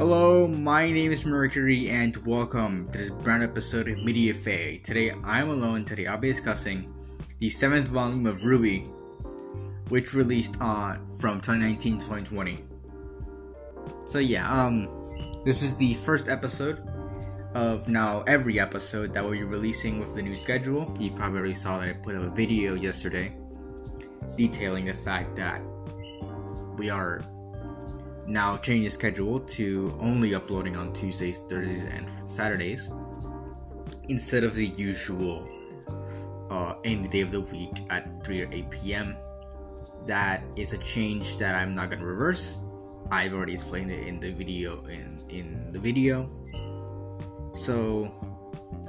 Hello, my name is Mercury and welcome to this brand episode of Media Fae. Today I'm alone. Today I'll be discussing the 7th volume of RWBY, which released from 2019 to 2020. So this is the first episode of now every episode that we'll be releasing with the new schedule. You probably already saw that I put up a video yesterday detailing the fact that we are now changing the schedule to only uploading on Tuesdays, Thursdays, and Saturdays instead of the usual any day of the week at 3 or 8 p.m. That is a change that I'm not gonna reverse. I've already explained it in the video in the video. So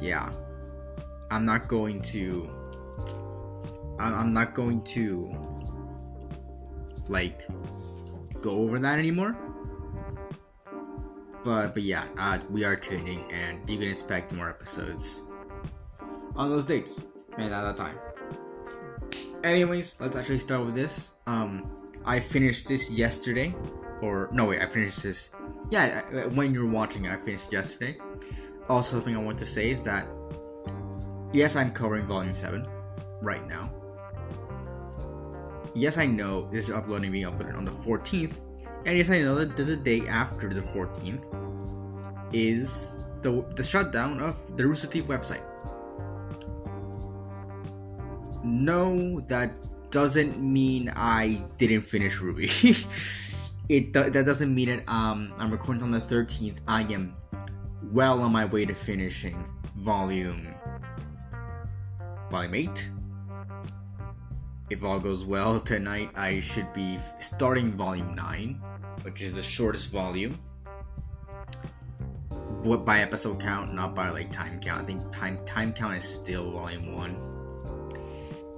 yeah, I'm not going to like go over that anymore. But yeah, we are changing, and you can expect more episodes on those dates and at that time. Anyways, let's actually start with this. I finished this yesterday, I finished this. Yeah, when you're watching it, I finished yesterday. Also, something I want to say is that yes, I'm covering Volume 7 right now. Yes, I know this is being uploaded on the 14th, and yes, I know that the day after the 14th is the shutdown of the Rooster Teeth website. No, that doesn't mean I didn't finish RWBY. That doesn't mean that I'm recording on the 13th. I am well on my way to finishing Volume 8. If all goes well tonight, I should be starting Volume 9, which is the shortest volume. What by episode count, not by time count. I think time count is still Volume 1.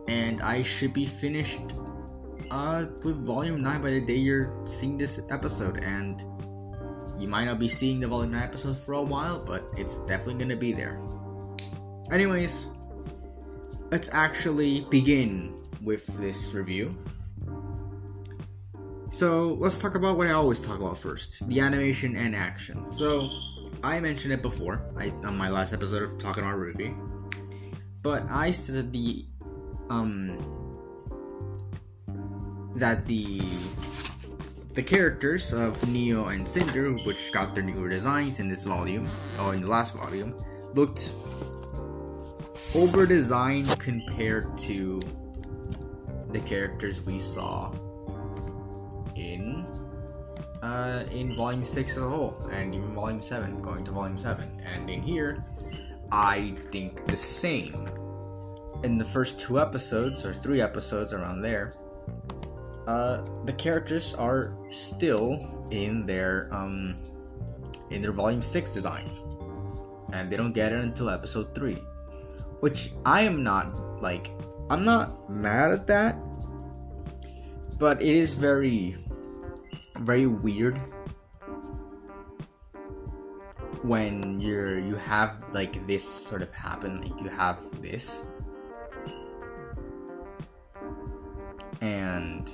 And I should be finished with Volume 9 by the day you're seeing this episode. And you might not be seeing the Volume 9 episode for a while, but it's definitely gonna be there. Anyways, let's actually begin with this review. So let's talk about what I always talk about first, the animation and action. So I mentioned it before on my last episode of talking about RWBY, but I said that the characters of Neo and Cinder, which got their newer designs in this volume, or in the last volume, looked over-designed compared to the characters we saw in Volume 6 as a whole, and even Volume 7, going to Volume 7. And in here, I think the same. In the first 2 episodes, or 3 episodes around there, the characters are still in their Volume 6 designs. And they don't get it until episode 3. Which I'm not mad at that, but it is very, very weird when you have this sort of happen. You have this, and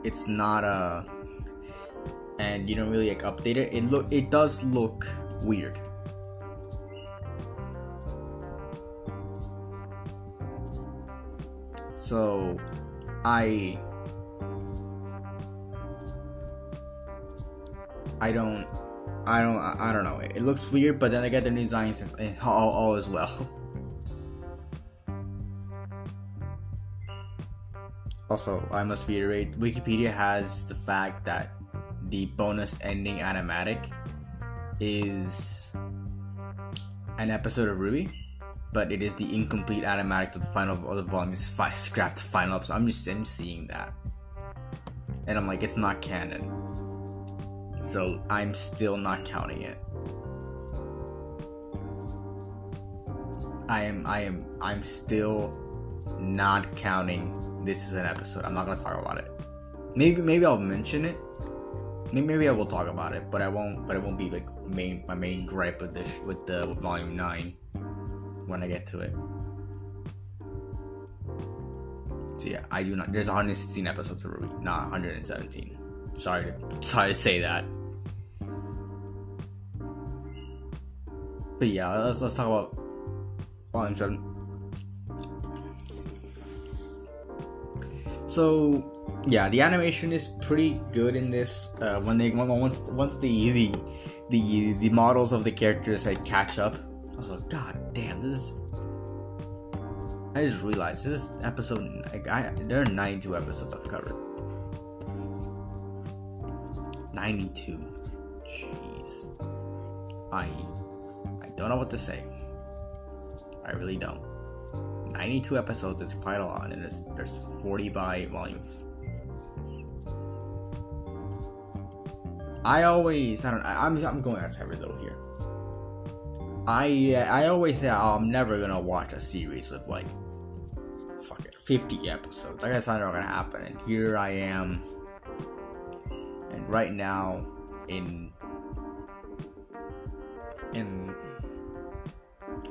it's not and you don't really update it. It does look weird. So I don't know. It looks weird, but then I get the new designs and all as well. Also, I must reiterate, Wikipedia has the fact that the bonus ending animatic is an episode of RWBY, but it is the incomplete animatic to the final of the volume's scrapped final episode. I'm seeing that, and I'm like, it's not canon, so I'm still not counting it. I'm still not counting this as an episode. I'm not gonna talk about it. Maybe I'll mention it. Maybe I will talk about it, but I won't. But it won't be my main gripe with the Volume 9 when I get to it. So yeah, I do not. There's 116 episodes of RWBY, not 117. Sorry to say that. But yeah, let's talk about Volume 7. So yeah, the animation is pretty good in this. Once the models of the characters like catch up, I was like, God damn, this is. I just realized this is episode. There are 92 episodes I've covered. 92. Jeez. I don't know what to say. I really don't. 92 episodes is quite a lot, and there's 40 by volume. I'm going outside though here. I always say, oh, I'm never gonna watch a series with like 50 episodes. I guess that's not gonna happen. And here I am. And right now, in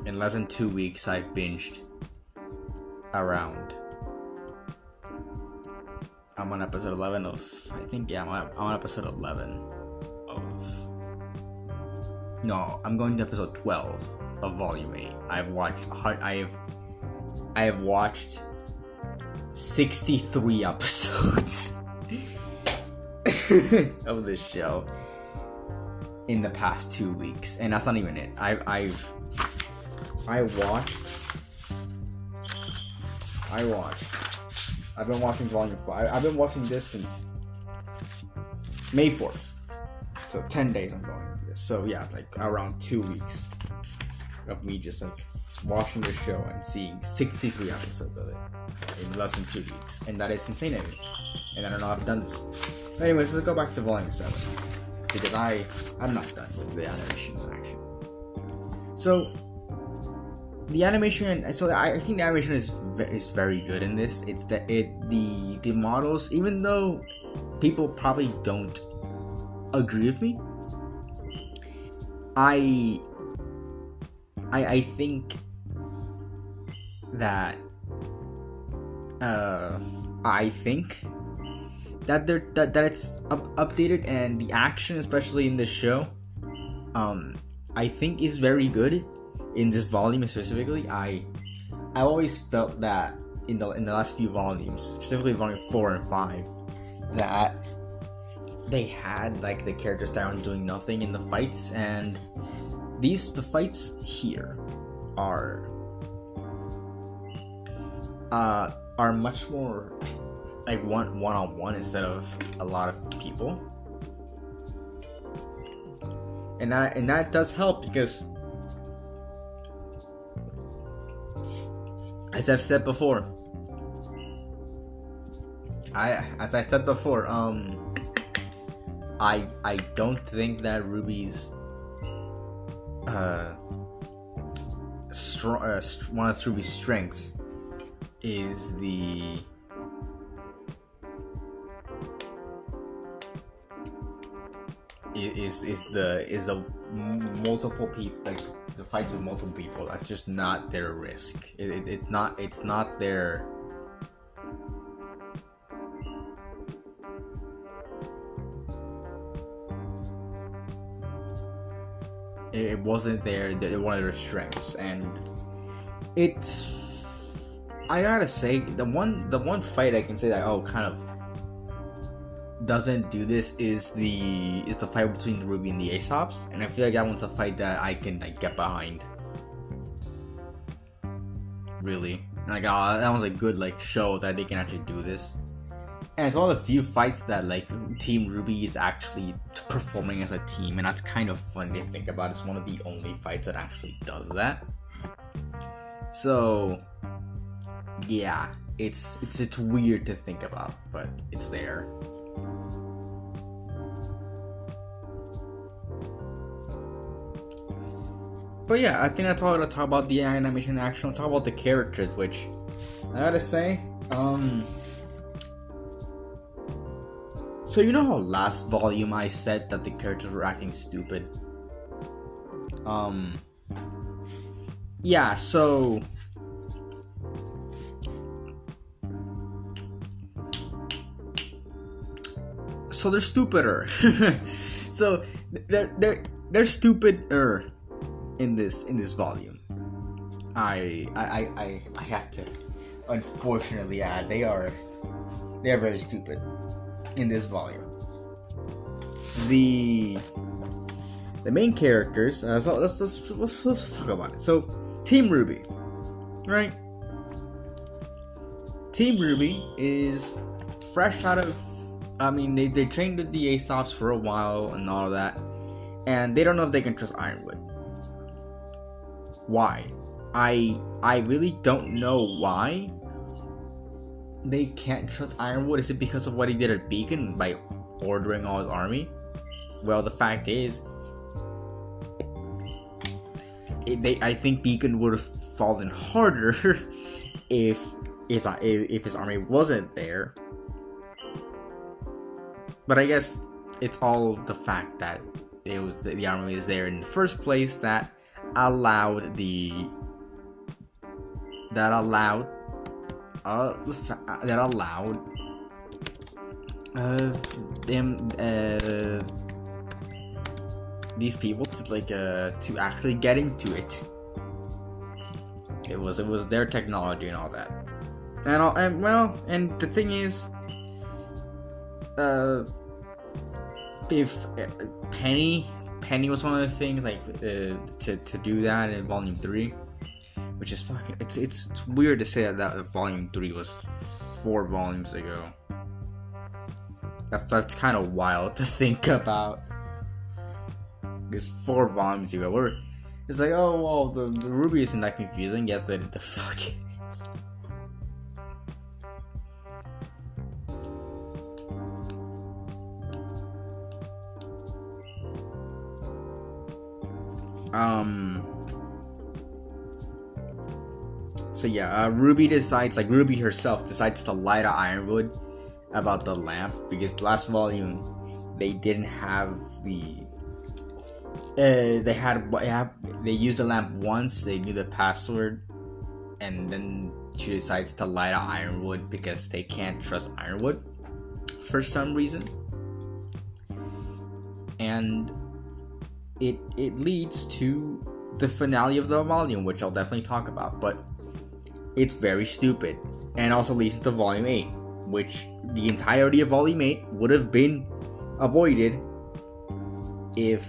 less than 2 weeks, I've binged around. I'm on episode 11 of. I think I'm on episode 11 of. No, I'm going to episode 12 of Volume 8. I have watched 63 episodes of this show in the past 2 weeks, and that's not even it. I've been watching Volume 4. I've been watching this since May 4th. So 10 days I'm going through this. So yeah, like around 2 weeks of me just like watching the show and seeing 63 episodes of it in less than 2 weeks. And that is insane to me. And I don't know how I've done this. But anyways, let's go back to Volume 7. Because I'm not done with the animation and action. So the animation, so I think the animation is very good in this. It's the models, even though people probably don't agree with me, I think that that it's updated, and the action, especially in this show, I think is very good in this volume specifically. I always felt that in the last few volumes, specifically volume 4 and 5, that they had like the characters that aren't doing nothing in the fights, and the fights here are much more like one-on-one instead of a lot of people, and that does help because, as I've said before, I don't think that RWBY's one of RWBY's strengths is the multiple people, like the fights with multiple people. That's just not their risk. It's not their. It wasn't one of their strengths, and I gotta say, the one fight I can say that kind of doesn't do this is the fight between RWBY and the Aesops, and I feel like that one's a fight that I can like get behind. Really, like that was a good like show that they can actually do this. And it's one of the few fights that like Team RWBY is actually performing as a team, and that's kind of fun to think about. It's one of the only fights that actually does that. So yeah, it's weird to think about, but it's there. But yeah, I think that's all I'm gonna talk about the animation and action. Let's talk about the characters, which I gotta say, so you know how last volume I said that the characters were acting stupid? Yeah, so So they're stupider. So they're stupider in this volume. I have to unfortunately add they are very stupid in this volume. The main characters. So let's talk about it. So Team RWBY, right? Team RWBY is fresh out of. I mean, they trained with the Aesops for a while and all of that, and they don't know if they can trust Ironwood. Why? I really don't know why they can't trust Ironwood. Is it because of what he did at Beacon by ordering all his army? Well, the fact is, I think Beacon would have fallen harder if his army wasn't there. But I guess it's all the fact that the army is there in the first place that allowed these people to actually get into it. It was their technology and all that. And the thing is, if Penny was one of the things to do that in Volume 3, which is fucking it's weird to say that Volume 3 was 4 volumes ago. That's kind of wild to think about. It's 4 volumes ago. It's like, oh well, the RWBY isn't that confusing. Yes, the fuck it is. So yeah, RWBY herself decides to lie to Ironwood about the lamp, because last volume they didn't have they used the lamp once, they knew the password, and then she decides to lie to Ironwood because they can't trust Ironwood for some reason. And it leads to the finale of the volume, which I'll definitely talk about, but it's very stupid, and also leads into Volume 8, which the entirety of Volume 8 would have been avoided if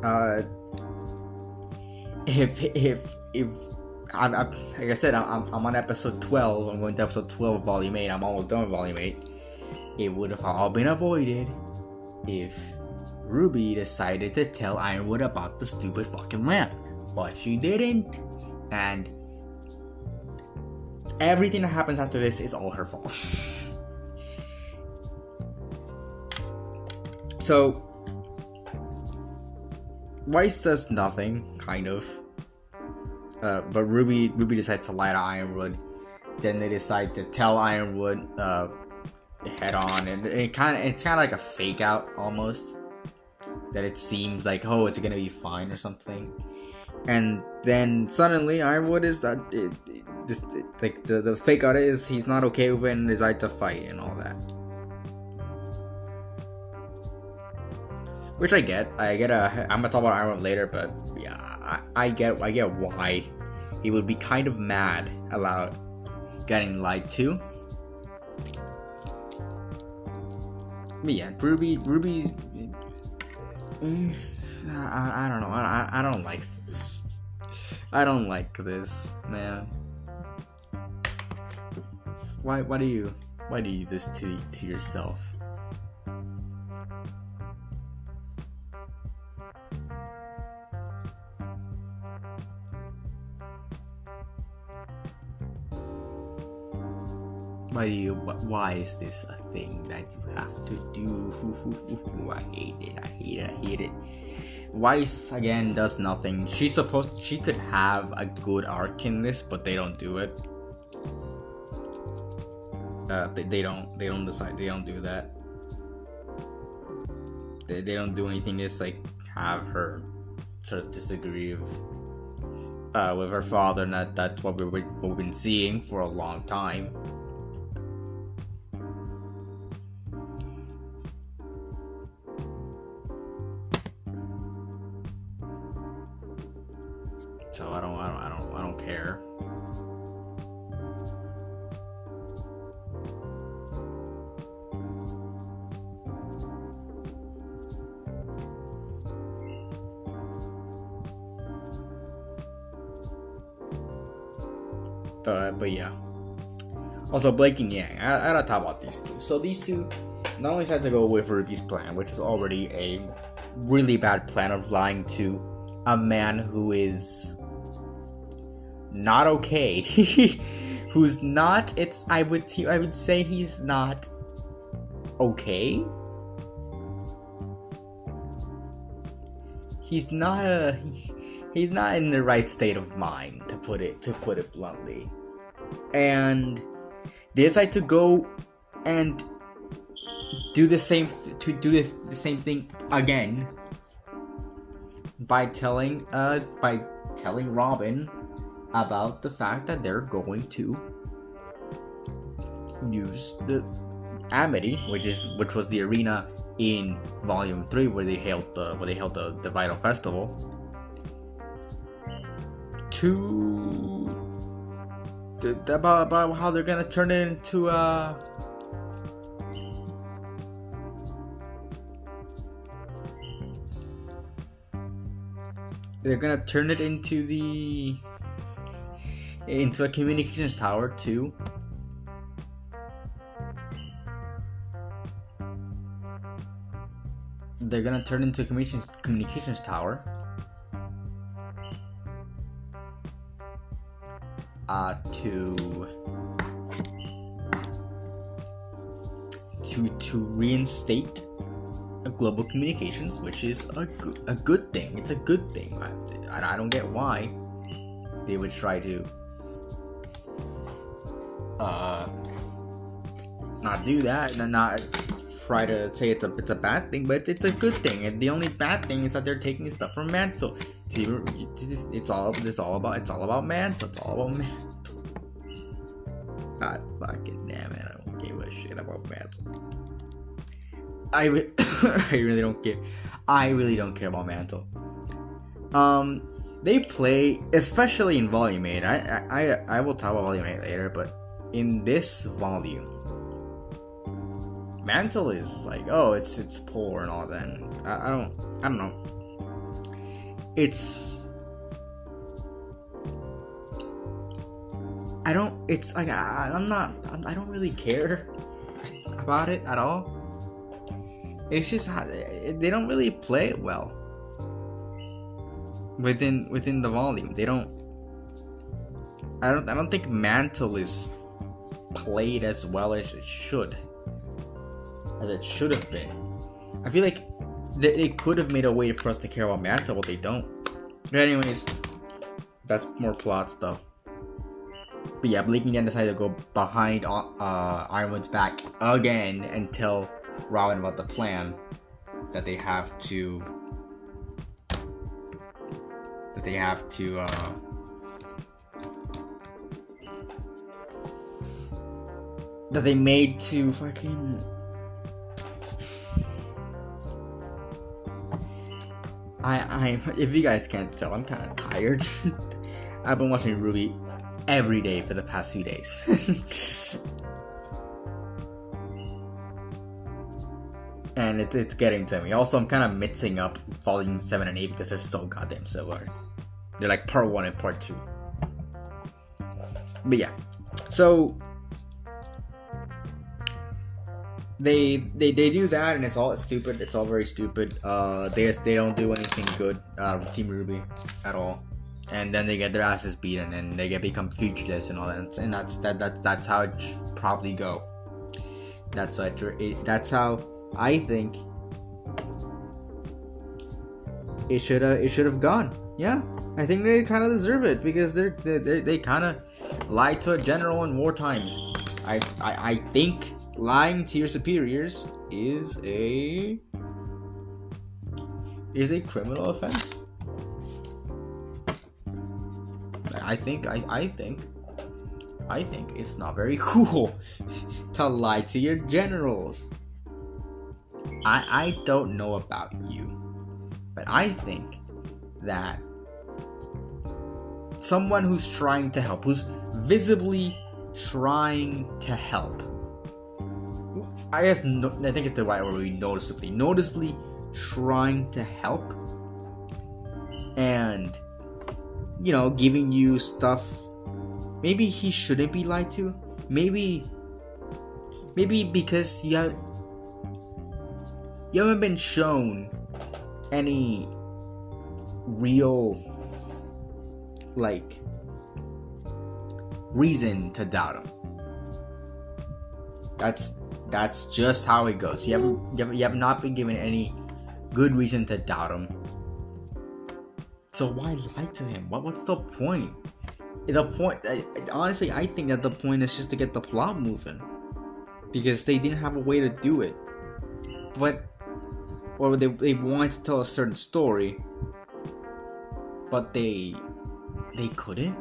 I'm like I said, I'm on episode 12. I'm going to episode 12 of Volume 8. I'm almost done with Volume 8. It would have all been avoided if RWBY decided to tell Ironwood about the stupid fucking lamp. But she didn't. And everything that happens after this is all her fault. So Weiss does nothing, kind of. But RWBY decides to lie to Ironwood. Then they decide to tell Ironwood head on, and it's kind of like a fake out almost. That it seems like, oh, it's gonna be fine or something. And then suddenly Ironwood is the fake out is he's not okay with it and decides to fight and all that. Which I get. I'm gonna talk about Ironwood later, but yeah, I get why he would be kind of mad about getting lied to. But yeah, RWBY. I don't know. I don't like this. I don't like this, man. Why do you do this to yourself? Why is this a thing that you have to do? I hate it. Weiss again does nothing. She could have a good arc in this, but they don't do it. They don't do that. They don't do anything. Just like have her sort of disagree with her father, and that's what we've been seeing for a long time. so I don't care. But yeah. Also, Blake and Yang. I gotta talk about these two. So these two not only had to go with RWBY's plan, which is already a really bad plan of lying to a man who is not okay. Who's not. I would say he's not okay. He's not in the right state of mind, to put it bluntly. And they decide to go and do the same thing again by telling Robin about the fact that they're going to use the Amity, which was the arena in Volume 3 where they held the Vital Festival, to about how they're gonna turn it into they're gonna turn it into a communications tower too. They're gonna turn into a communications tower. To reinstate global communications, which is a good thing. It's a good thing. I don't get why they would try to not do that and not try to say it's a bad thing, but it's a good thing. And the only bad thing is that they're taking stuff from Mantle. It's all about Mantle. It's all about Mantle. God fucking damn it! I don't give a shit about Mantle. I really don't care. I really don't care about Mantle. They play, especially in Volume 8. I will talk about Volume 8 later, but in this volume, Mantle is like, oh, it's poor and all that. And I don't know. I don't really care about it at all. It's just they don't really play it well within the volume. They don't. I don't think Mantle is played as well as it should have been. I feel like they could have made a way for us to care about Mantle, but they don't. But anyways, that's more plot stuff. But yeah, Blake and Yan decided to go behind Ironwood's back again and tell Robin about the plan that they have to that they made to fucking I if you guys can't tell, I'm kind of tired. I've been watching RWBY every day for the past few days. And it's getting to me. Also, I'm kind of mixing up Volume 7 and 8 because they're so goddamn similar. They're like Part 1 and Part 2. But yeah. So they do that, and it's all stupid. It's all very stupid. They don't do anything good, Team RWBY at all. And then they get their asses beaten, and they become featureless and all that. And that's how it should probably go. That's how I think it should have gone. Yeah, I think they kind of deserve it because they kind of lied to a general in war times. I think lying to your superiors is a criminal offense. I think it's not very cool to lie to your generals. I don't know about you, but I think that someone who's trying to help, who's visibly trying to help. I guess I think it's the right word. Noticeably trying to help, and giving you stuff. Maybe he shouldn't be lied to. Maybe because you haven't been shown any real reason to doubt him. That's just how it goes. You have not been given any good reason to doubt him. So why lie to him? What's the point? Honestly, I think that the point is just to get the plot moving, because they didn't have a way to do it. Or they wanted to tell a certain story, but they couldn't.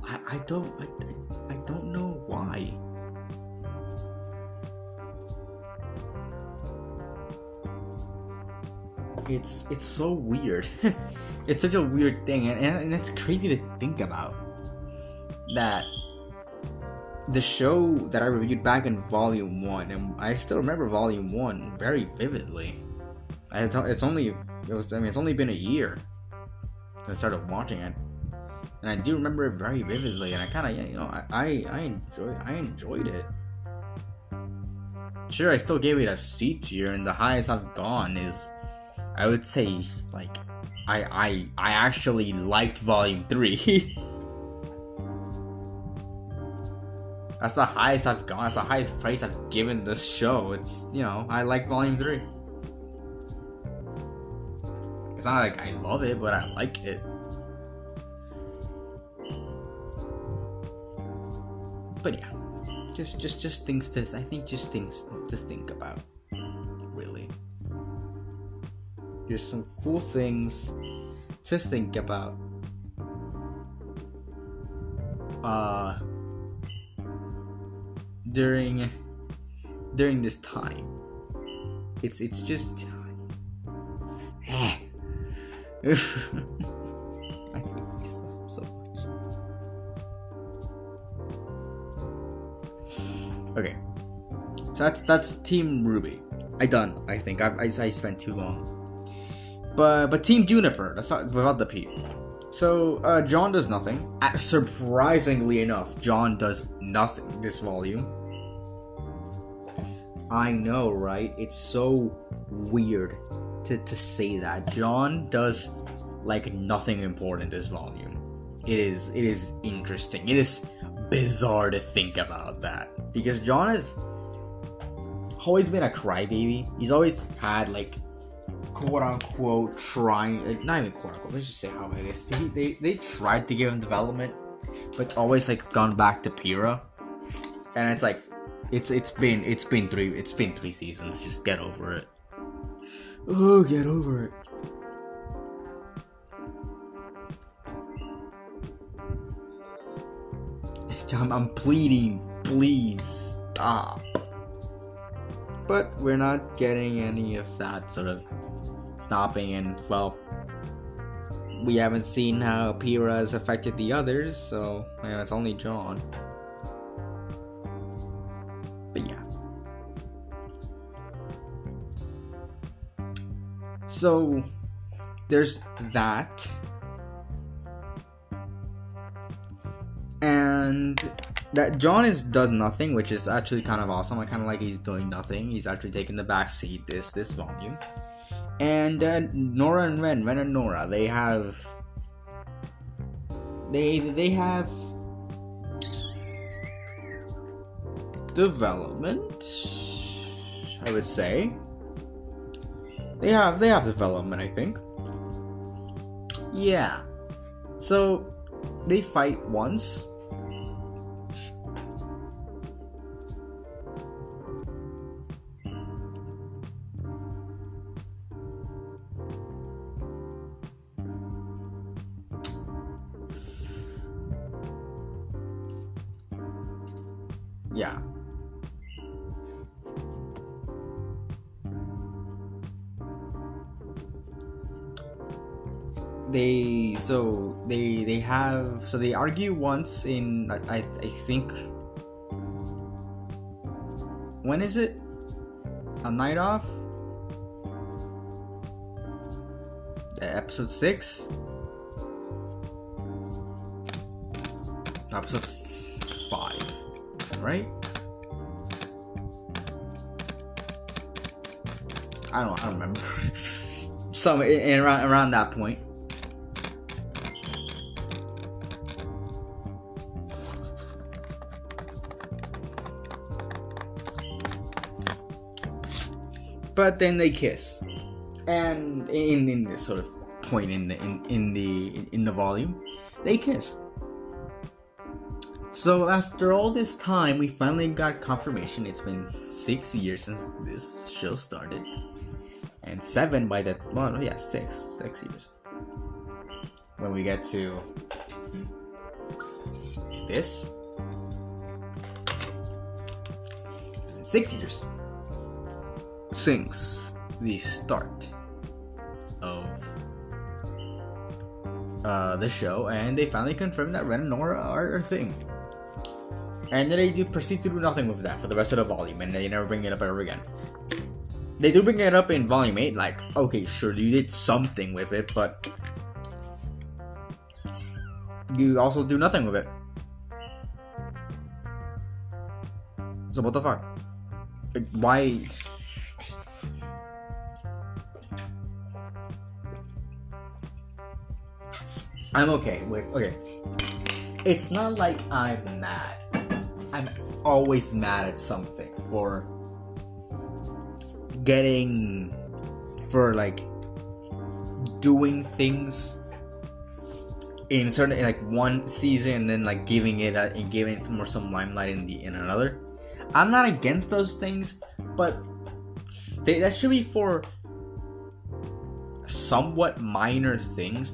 I don't know why. It's so weird. It's such a weird thing, and it's crazy to think about that the show that I reviewed back in Volume 1, and I still remember Volume 1 very vividly. It's only been a year since I started watching it, and I do remember it very vividly, and I kind of, I enjoyed it. Sure, I still gave it a C tier, and the highest I've gone is, I would say, I actually liked Volume 3. That's the highest I've gone. That's the highest praise I've given this show. It's, I like Volume 3. It's not like I love it, but I like it. But yeah, just things to think about, really. Just some cool things to think about. During this time, it's just time. I hate myself so much. Okay, so that's Team RWBY. I think I spent too long. But Team Juniper, let's talk without the P. So John does nothing. Surprisingly enough, John does nothing this volume. I know, right? It's so weird to say that. John does nothing important this volume. It is interesting. It is bizarre to think about that, because John has always been a crybaby. He's always had quote unquote trying, not even quote unquote, let's just say how it is. They tried to give him development, but it's always gone back to Pyrrha, and it's been 3 seasons. Just get over it. Oh, get over it. I'm pleading, please stop. But we're not getting any of that sort of stopping, and well, we haven't seen how Pyrrha has affected the others, so it's only John. But yeah. So there's that. And that John does nothing, which is actually kind of awesome. I kind of like he's doing nothing. He's actually taking the back seat this volume. And Nora and Ren and Nora, they have development, I would say. They have development, I think. Yeah. So they fight once. Yeah. they argue once in I think, when is it? A Night Off? Episode 6? Episode 5, right? I don't remember. Some around that point. But then they kiss, and in this sort of point in the volume, they kiss. So after all this time, we finally got confirmation. It's been 6 years since this show started, and 7 by that. Well, yeah, 6 years. When we get to this, 6 years since the start of the show, and they finally confirmed that Ren and Nora are a thing. And then they do proceed to do nothing with that for the rest of the volume, and they never bring it up ever again. They do bring it up in volume 8, like, okay, sure, you did something with it, but you also do nothing with it. So what the fuck? Like, why? I'm okay with, okay. It's not like I'm mad. I'm always mad at something for doing things in certain, in like one season, and then like giving it more some limelight in another. I'm not against those things, but that should be for somewhat minor things,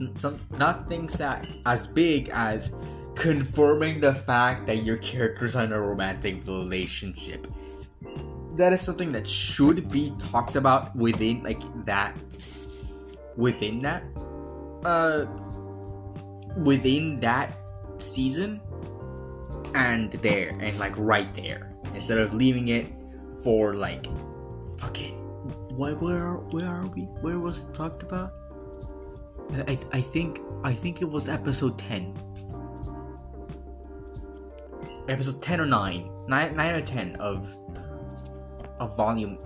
not things that as big as confirming the fact that your characters are in a romantic relationship. That is something that should be talked about within that season, and right there, instead of leaving it for like, okay, where are we? Where was it talked about? I think it was episode 10. Episode 10 or 9 or 10 of volume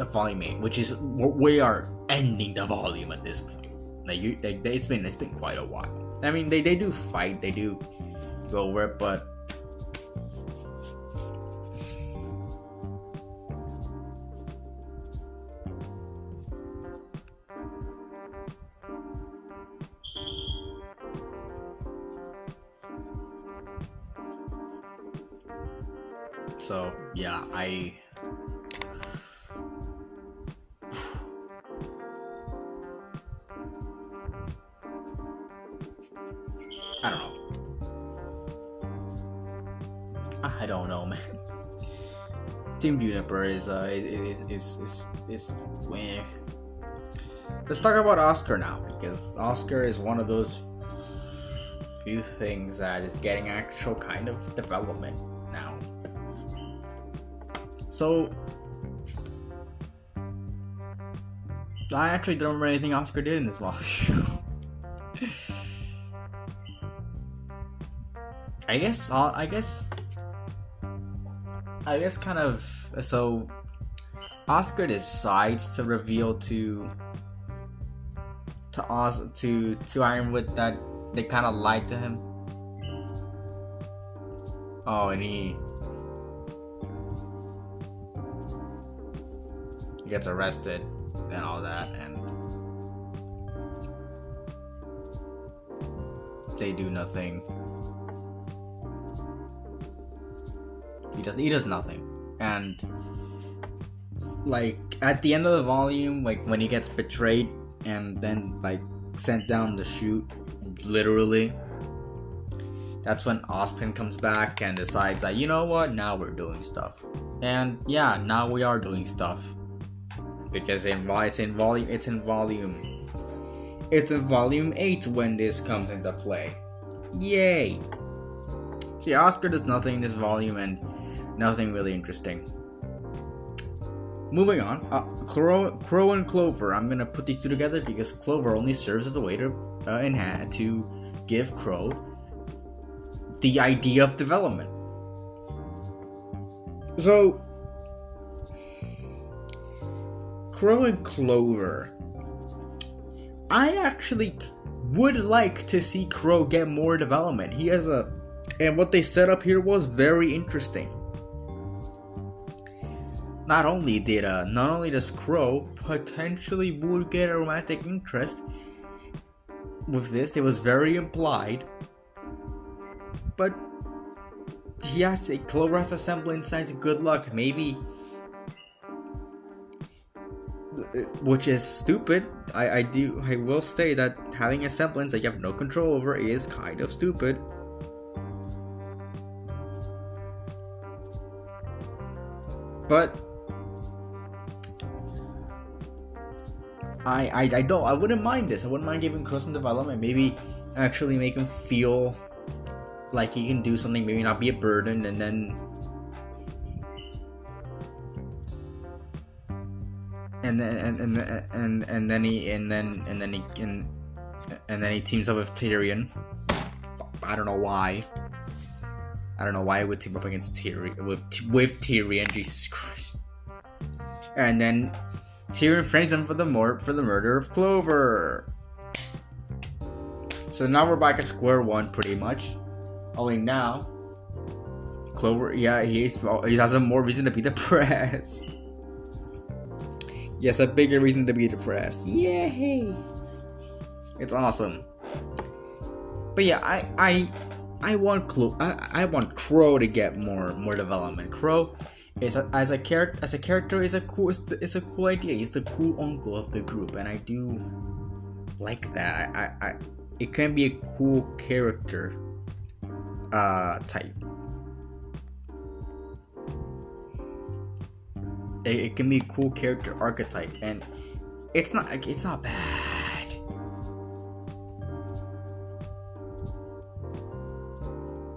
8, which is, we are ending the volume at this point. It's been quite a while. I mean, they do fight, they do go over it, but so yeah, I don't know, man. Team Juniper is where. Let's talk about Oscar now, because Oscar is one of those few things that is getting actual kind of development now. So I actually don't remember anything Oscar did in this volume. I guess kind of. So Oscar decides to reveal to Ironwood that they kind of lied to him. Oh, and he gets arrested and all that, and they do nothing. He does nothing. And like at the end of the volume, like when he gets betrayed and then like sent down the chute, literally, that's when Ozpin comes back and decides that, you know what, now we're doing stuff. And yeah, now we are doing stuff, because it's in volume It's in volume 8 when this comes into play. Yay! See, Oscar does nothing in this volume and nothing really interesting. Moving on, Crow and Clover. I'm gonna put these two together because Clover only serves as a way to give Crow the idea of development. So, Crow and Clover. I actually would like to see Crow get more development. And what they set up here was very interesting. Not only does Crow potentially would get a romantic interest with this, it was very implied. But Clover has a semblance of good luck, maybe, which is stupid. I will say that having a semblance that you have no control over is kind of stupid. But I wouldn't mind this. I wouldn't mind giving Crow some development. Maybe actually make him feel like he can do something. Maybe not be a burden, and then he teams up with Tyrion. I don't know why. I don't know why I would team up against Tyrion with Tyrion. Jesus Christ! And then Tyrion frames him for the murder of Clover. So now we're back at square one, pretty much. Only now, Clover, he has a more reason to be depressed. Yes, a bigger reason to be depressed. Yay! It's awesome. But yeah, I want Crow to get more development. Crow as a character is a cool idea. He's the cool uncle of the group, and I do like that. It can be a cool character type. It can be a cool character archetype, and it's not bad.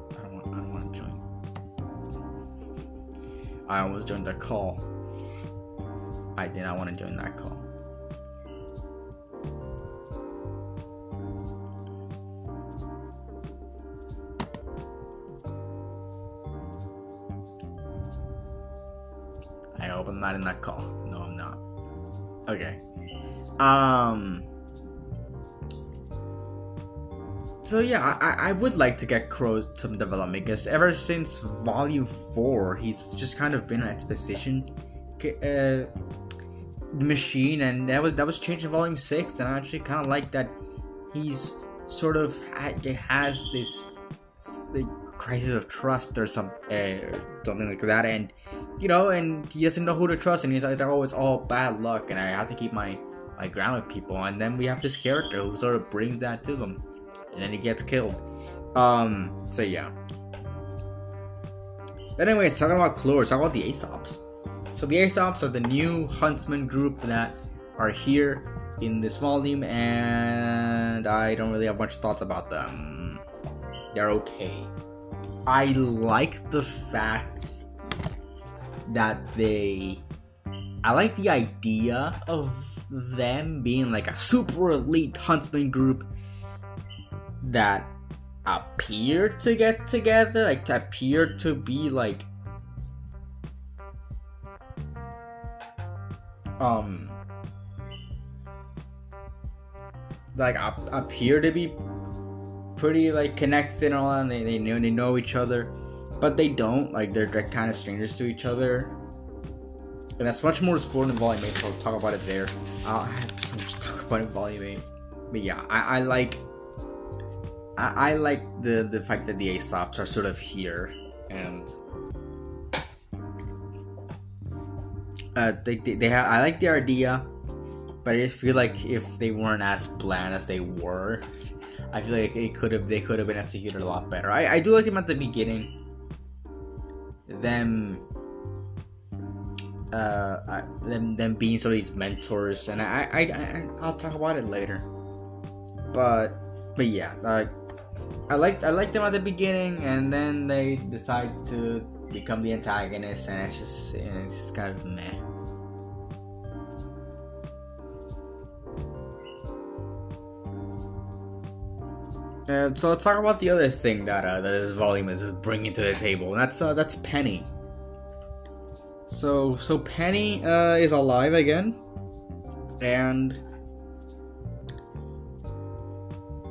I don't want to join. I almost joined that call. I did not want to join that call. I hope I'm not in that call. No, I'm not. Okay. So yeah, I would like to get Crow some development, because ever since Volume 4, he's just kind of been an exposition machine, and that was changed in Volume 6, and I actually kind of like that he's sort of has this crisis of trust or something like that, and and he doesn't know who to trust, and he's like, oh, it's all bad luck, and I have to keep my ground with people, and then we have this character who sort of brings that to them, and then he gets killed. So yeah. But anyways, talking about Clover, talking about the Aesops. So the Aesops are the new huntsman group that are here in this volume, and I don't really have much thoughts about them. They're okay. I like the fact that I like the idea of them being like a super elite huntsman group that appear to get together, like to appear to be like appear to be pretty connected and all that, and they know each other, but they don't. They're kind of strangers to each other, and that's much more explored in Volume 8, so I'll talk about it there. I have so much to talk about in Volume 8, but yeah, I like the fact that the Aesops are sort of here, and I like the idea, but I just feel like if they weren't as bland as they were, I feel like they could have been executed a lot better. I do like them at the beginning. Them being sort of these mentors, and I'll talk about it later. but yeah, I liked them at the beginning, and then they decide to become the antagonist, and it's just kind of meh. So let's talk about the other thing that this volume is bringing to the table, and that's Penny. So Penny is alive again, and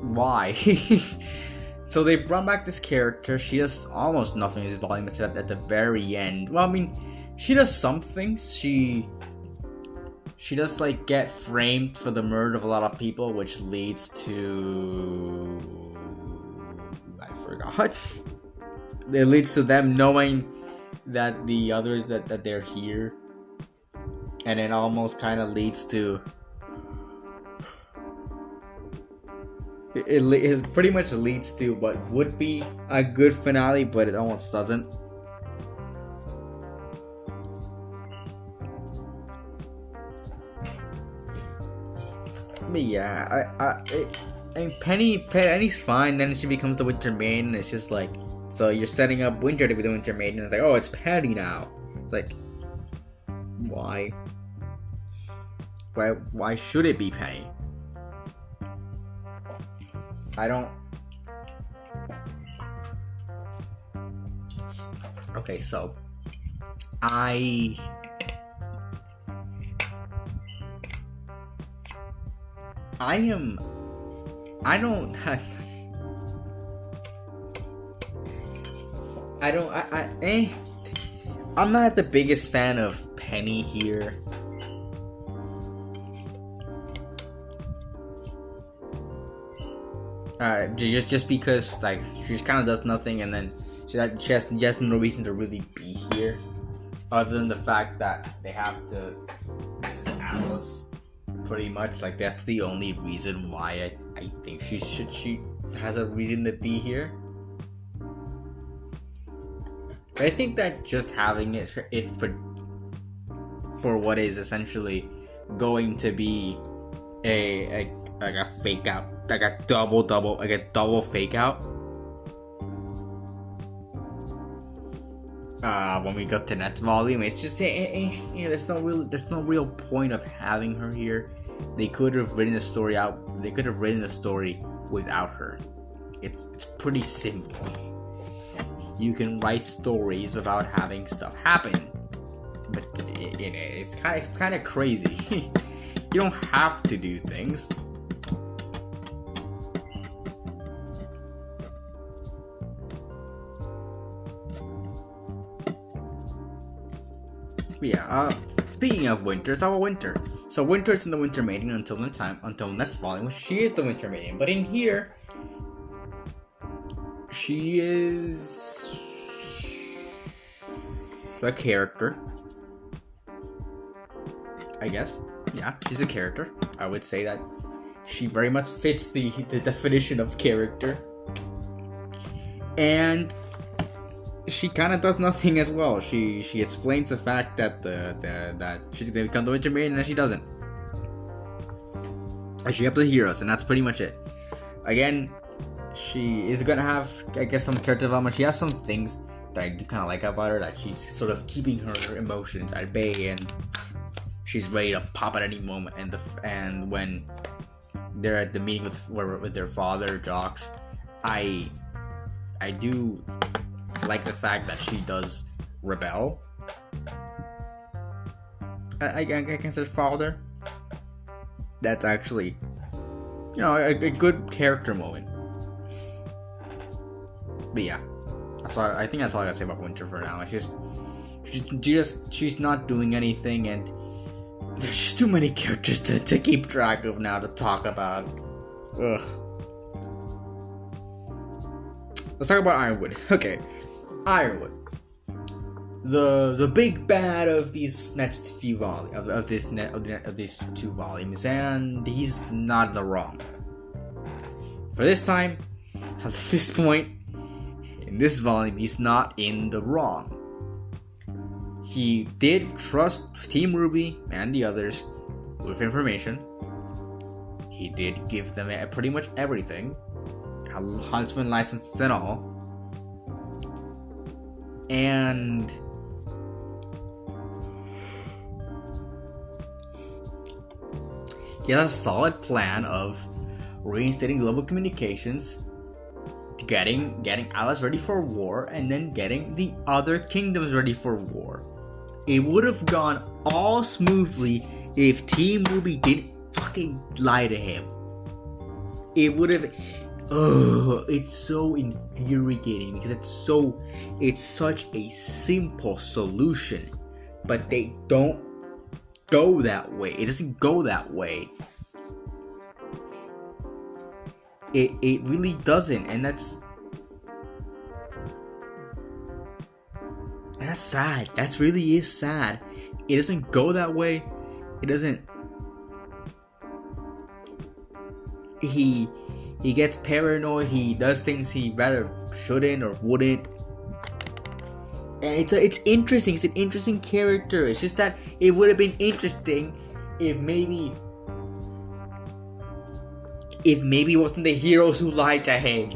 why? So they brought back this character. She does almost nothing in this volume except at the very end. Well, I mean, she does some things. She does like get framed for the murder of a lot of people, which leads to it leads to them knowing that the others that they're here, and it almost kind of leads to it pretty much leads to what would be a good finale, but it almost doesn't. But yeah, I mean, Penny's fine. Then she becomes the Winter Maiden. It's just like, so you're setting up Winter to be the Winter Maiden. It's like, oh, it's Penny now. It's like, why? Why should it be Penny? I don't. Okay, so I I'm not the biggest fan of Penny here. Just because like she just kind of does nothing, and then she has no reason to really be here, other than the fact that they have to Atlas. Pretty much, like that's the only reason why I think she has a reason to be here. But I think that just having it for what is essentially going to be a fake out, like a double fake out. When we go to next volume, it's just there's no real point of having her here. They could have written the story out. They could have written the story without her. It's pretty simple. You can write stories without having stuff happen, but it's kind of crazy. You don't have to do things. Yeah, speaking of Winter, it's about Winter. So Winter's in the Winter Maiden until next volume, which she is the Winter Maiden. But in here, she is a character, I guess. Yeah, she's a character. I would say that she very much fits the definition of character. And she kind of does nothing as well. She explains the fact that that she's gonna become the Winter Maiden, and she doesn't. And she helps the heroes, and that's pretty much it. Again, she is gonna have, I guess, some character development. She has some things that I do kind of like about her, that she's sort of keeping her emotions at bay, and she's ready to pop at any moment. And when they're at the meeting with their father, Jocks, I do like the fact that she does rebel against her father. That's actually, a good character moment. But yeah, I think that's all I gotta say about Winter for now. She's not doing anything, and there's just too many characters to keep track of now to talk about. Ugh. Let's talk about Ironwood. Okay, Ironwood, the big bad of these next few volumes of these two volumes, and he's not in the wrong. For this time, at this point in this volume, he's not in the wrong. He did trust Team RWBY and the others with information. He did give them pretty much everything, huntsman licenses and all, and he has a solid plan of reinstating global communications, getting Atlas ready for war, and then getting the other kingdoms ready for war. It would have gone all smoothly if Team RWBY didn't fucking lie to him. It would have. It's so infuriating because it's such a simple solution, but they don't go that way. It doesn't go that way. It really doesn't, and that's sad. That really is sad. It doesn't go that way. It doesn't. He gets paranoid. He does things he rather shouldn't or wouldn't. And it's interesting. It's an interesting character. It's just that it would have been interesting if maybe it wasn't the heroes who lied to him.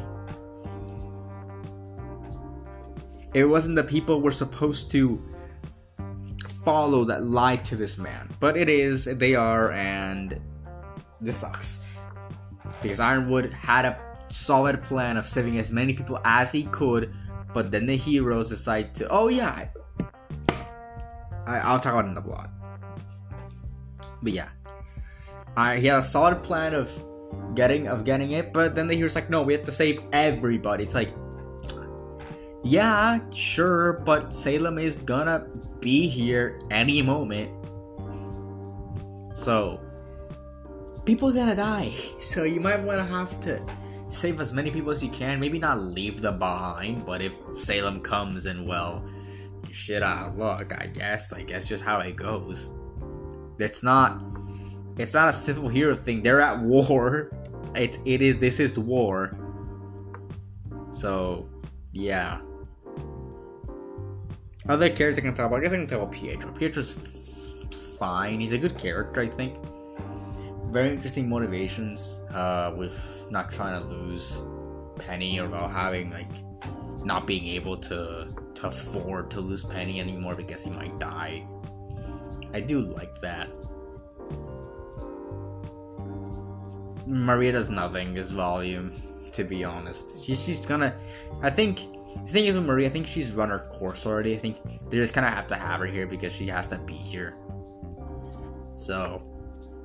It wasn't the people we're supposed to follow that lied to this man. But it is. They are, and this sucks. Because Ironwood had a solid plan of saving as many people as he could, but then the heroes decide to. Oh yeah, I'll talk about it in the blog. But yeah, he had a solid plan of getting it, but then the heroes like, no, we have to save everybody. It's like, yeah, sure, but Salem is gonna be here any moment, so people are gonna die. So you might want to have to save as many people as you can. Maybe not leave them behind, but if Salem comes, and well, shit out of luck, I guess just how it goes. It's not a simple hero thing. They're at war. This is war. So yeah. Other characters I can talk about. I guess I can talk about Pietro. Pietro's fine. He's a good character, I think. Very interesting motivations. With not trying to lose Penny, or about having not being able to afford to lose Penny anymore because he might die. I do like that. Maria does nothing this volume, to be honest. She's gonna. I think the thing is with Maria, I think she's run her course already. I think they just kind of have to have her here because she has to be here. So,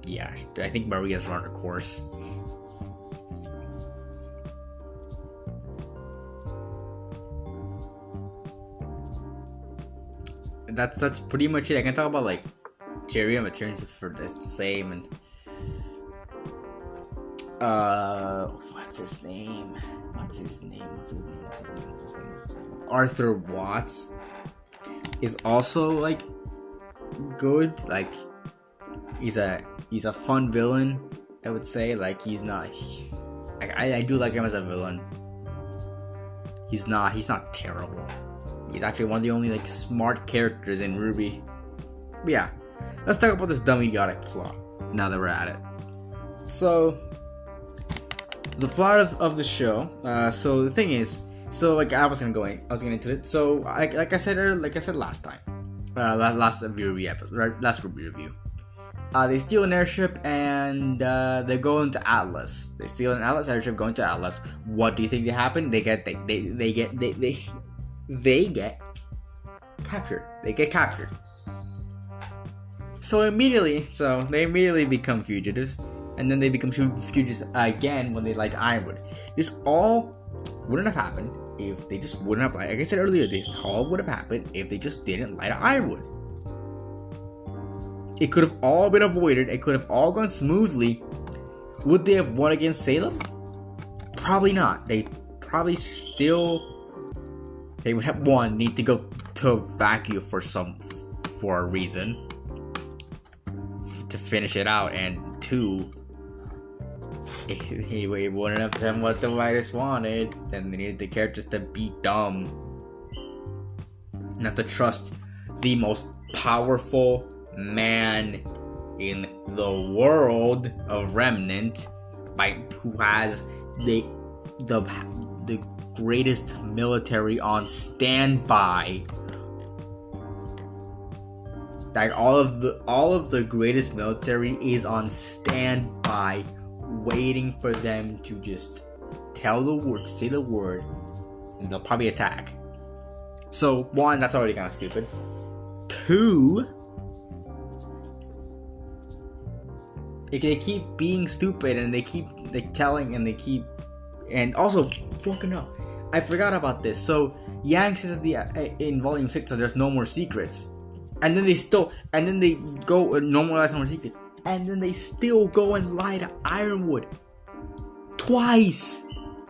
yeah, I think Maria's run her course. That's pretty much it. I can talk about Tyrion, but Tyrion's for the same, and what's his name? Arthur Watts is also good. He's a fun villain, I would say. He's not. I do like him as a villain. He's not terrible. He's actually one of the only smart characters in RWBY. But yeah, let's talk about this dumb idiotic plot. Now that we're at it, so the plot of the show. So the thing is, I was getting into it. So like I said last time, last RWBY episode, right? Last RWBY review. They steal an airship and they go into Atlas. They steal an Atlas airship, go into Atlas. What do you think they happen? They get captured. They get captured. So they immediately become fugitives, and then they become fugitives again when they light Ironwood. This all wouldn't have happened if they just wouldn't have lied. Like I said earlier, this all would have happened if they just didn't light Ironwood. It could have all been avoided. It could have all gone smoothly. Would they have won against Salem? Probably not. They would have one need to go to vacuum for a reason to finish it out, and two, he wouldn't have done what the writers wanted. Then they needed the characters to be dumb, not to trust the most powerful man in the world of Remnant, who has the greatest military on standby. Like all of the greatest military is on standby, waiting for them to just say the word, and they'll probably attack. So 1, that's already kind of stupid. 2, they keep being stupid, and they keep and also fucking up. I forgot about this. So Yang says in volume 6 that there's no more secrets, and then they go normalize no more secrets, and then they still go and lie to Ironwood twice,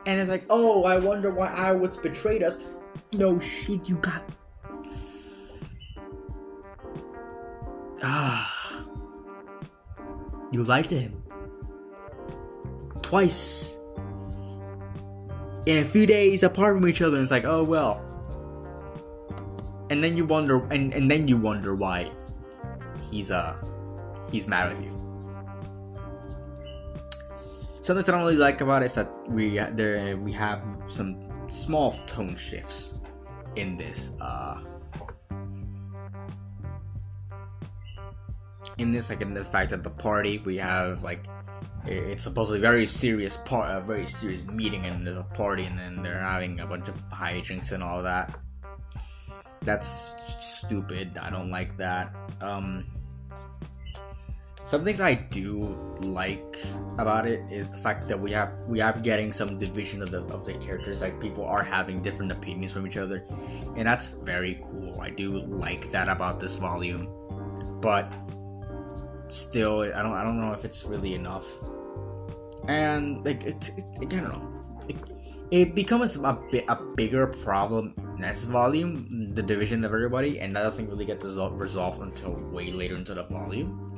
and it's like, oh, I wonder why Ironwood's betrayed us. No shit, you got. You lied to him twice in a few days apart from each other, and it's like, oh well. And then you wonder, and then you wonder why he's mad with you. Something I don't really like about it is that we have some small tone shifts in this. In the fact that the party we have, like, it's supposedly a very serious meeting, and there's a party, and then they're having a bunch of hijinks and all that. That's stupid. I don't like that. Some things I do like about it is the fact that we are getting some division of the characters. Like, people are having different opinions from each other, and that's very cool. I do like that about this volume, but still, I don't know if it's really enough. And like I don't know. It becomes a bigger problem next volume, the division of everybody, and that doesn't really get resolved until way later into the volume.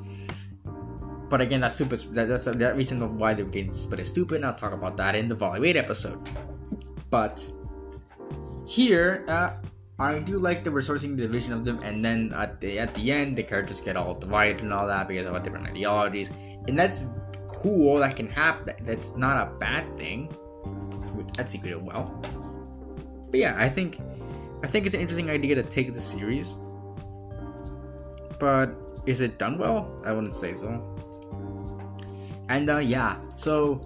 But again, that's stupid. That's that reason of why the game split is stupid, and I'll talk about that in the volume 8 episode. But here, I do like the resourcing division of them, and then at the end, the characters get all divided and all that because of different ideologies, and that's cool. That can happen. That's not a bad thing. That's executed well. But yeah, I think it's an interesting idea to take the series. But is it done well? I wouldn't say so. And yeah, so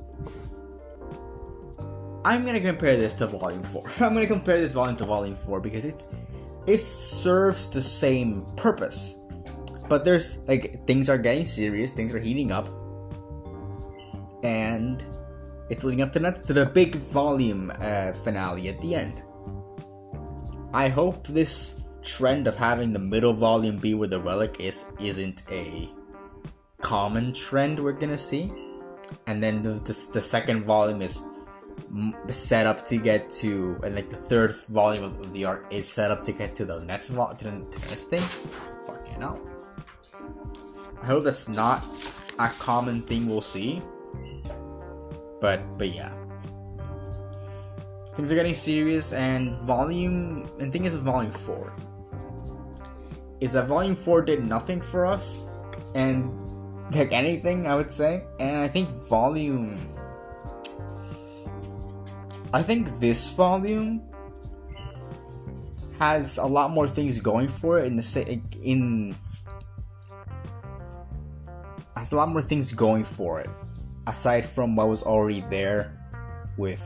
I'm gonna compare this to Volume 4. I'm gonna compare this volume to Volume 4 because it serves the same purpose. But there's, like, things are getting serious, things are heating up, and it's leading up to the big volume finale at the end. I hope this trend of having the middle volume be where the relic isn't a common trend we're gonna see, and then the second volume is set up to get to, and like the third volume of the arc is set up to get to the next thing. Fucking hell. I hope that's not a common thing we'll see. But yeah, things are getting serious, and thing is with Volume 4 is that Volume 4 did nothing for us, and like anything, I would say. And I think this volume has a lot more things going for it has a lot more things going for it aside from what was already there with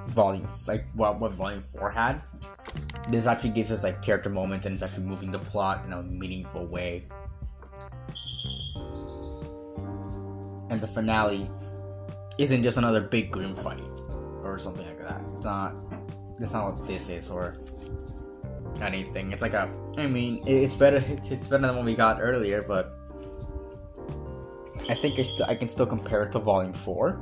volume, like what Volume 4 had. This actually gives us like character moments, and it's actually moving the plot in a meaningful way. And the finale isn't just another big grim fight or something like that. That's not what this is or anything. It's like it's better than what we got earlier, but I think I can still compare it to Volume 4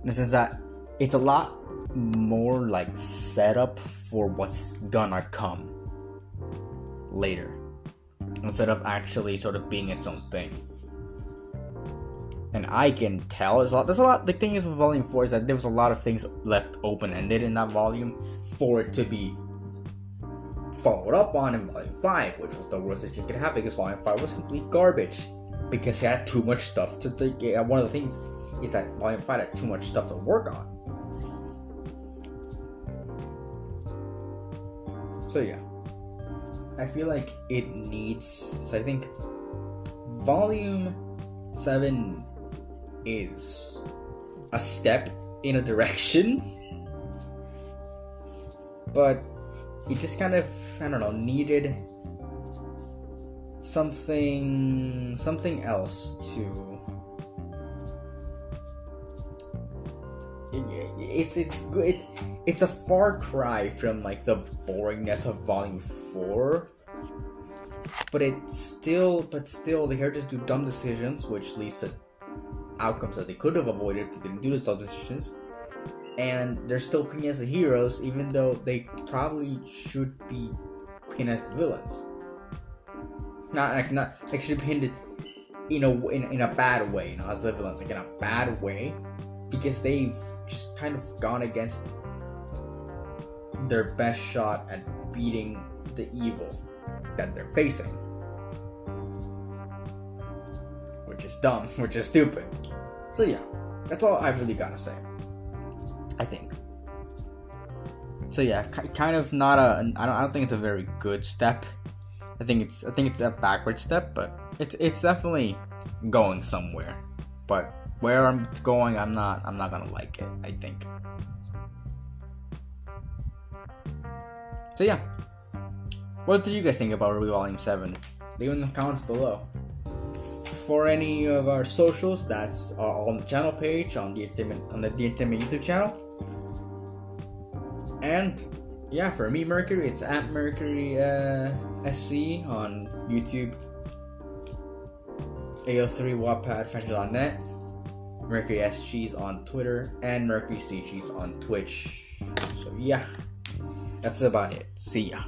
in the sense that it's a lot more like set up for what's gonna come later instead of actually sort of being its own thing. And I can tell there's a lot. The thing is with Volume 4 is that there was a lot of things left open-ended in that volume for it to be followed up on in Volume 5, which was the worst that you could have because Volume 5 was complete garbage. Because it had too much stuff to think. One of the things is that Volume 5 had too much stuff to work on. So yeah, I feel like it needs. So I think Volume 7 is a step in a direction, but it just kind of, I don't know, needed something else to. It's a far cry from like the boringness of Volume 4, but still they had to do dumb decisions, which leads to outcomes that they could have avoided if they didn't do those dumb decisions. And they're still painted as the heroes, even though they probably should be painted as the villains. Not should be painted, in a bad way, not as the villains, like in a bad way, because they've just kind of gone against their best shot at beating the evil that they're facing, which is dumb, which is stupid. So yeah, that's all I really gotta say, I think. So yeah, kind of not a. I don't think it's a very good step. I think it's a backward step, but it's definitely going somewhere. But where I'm going, I'm not gonna like it, I think. So yeah, what do you guys think about RWBY Volume 7? Leave in the comments below. For any of our socials, that's all on the channel page, on the Entertainment YouTube channel. And yeah, for me, Mercury, it's at Mercury SC on YouTube, AO3 Wattpad, French.net, Mercury SG's on Twitter, and Mercury CG's on Twitch. So yeah, that's about it. See ya.